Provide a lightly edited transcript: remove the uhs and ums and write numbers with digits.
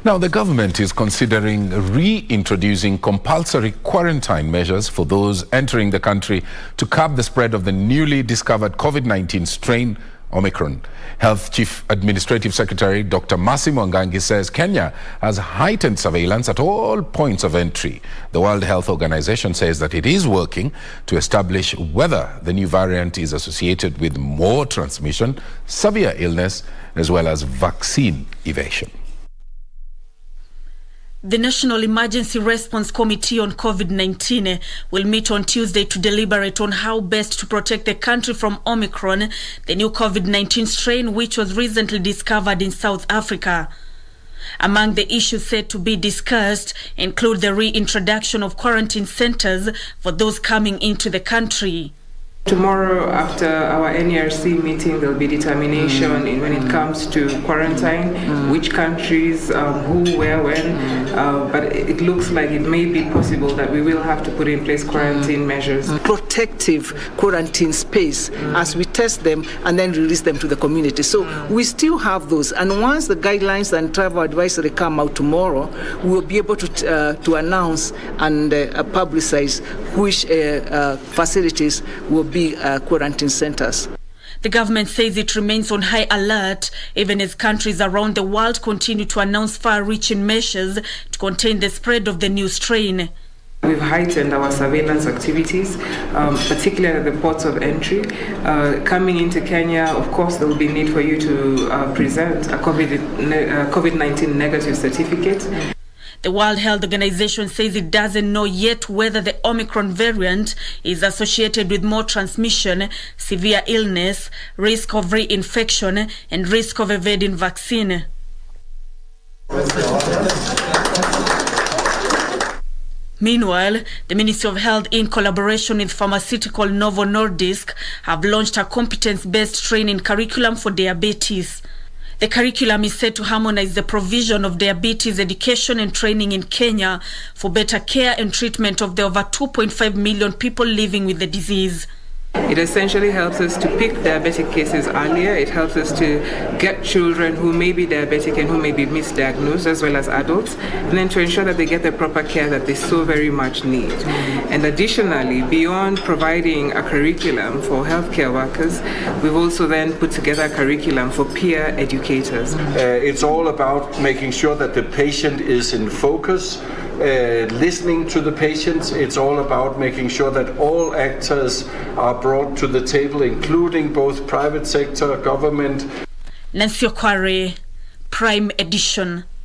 Now, the government is considering reintroducing compulsory quarantine measures for those entering the country to curb the spread of the newly discovered COVID-19 strain, Omicron. Health Chief Administrative Secretary Dr. Mwangangi says Kenya has heightened surveillance at all points of entry. The World Health Organization says that it is working to establish whether the new variant is associated with more transmission, severe illness, as well as vaccine evasion. The National Emergency Response Committee on Covid-19 will meet on Tuesday to deliberate on how best to protect the country from Omicron, the new Covid-19 strain which was recently discovered in South Africa. Among the issues set to be discussed include the reintroduction of quarantine centers for those coming into the country. Tomorrow, after our NERC meeting, there will be determination when it comes to quarantine, which countries, who, where, when. But it looks like it may be possible that we will have to put in place quarantine measures. Protective quarantine space as we test them and then release them to the community. So we still have those. And once the guidelines and travel advisory come out tomorrow, we'll be able to announce and publicize which facilities will be quarantine centers. The government says it remains on high alert even as countries around the world continue to announce far-reaching measures to contain the spread of the new strain. We've heightened our surveillance activities, particularly at the ports of entry. Coming into Kenya, of course, there will be need for you to present a COVID-19 negative certificate. The World Health Organization says it doesn't know yet whether the Omicron variant is associated with more transmission, severe illness, risk of reinfection, and risk of evading vaccine. Meanwhile, the Ministry of Health, in collaboration with pharmaceutical Novo Nordisk, have launched a competence-based training curriculum for diabetes. The curriculum is set to harmonize the provision of diabetes education and training in Kenya for better care and treatment of the over 2.5 million people living with the disease. It essentially helps us to pick diabetic cases earlier. It helps us to get children who may be diabetic and who may be misdiagnosed, as well as adults, and then to ensure that they get the proper care that they so very much need. And additionally, beyond providing a curriculum for healthcare workers, we've also then put together a curriculum for peer educators. It's all about making sure that the patient is in focus, listening to the patients. It's all about making sure that all actors are brought to the table, including both private sector, government. Nancy Okware, Prime Edition.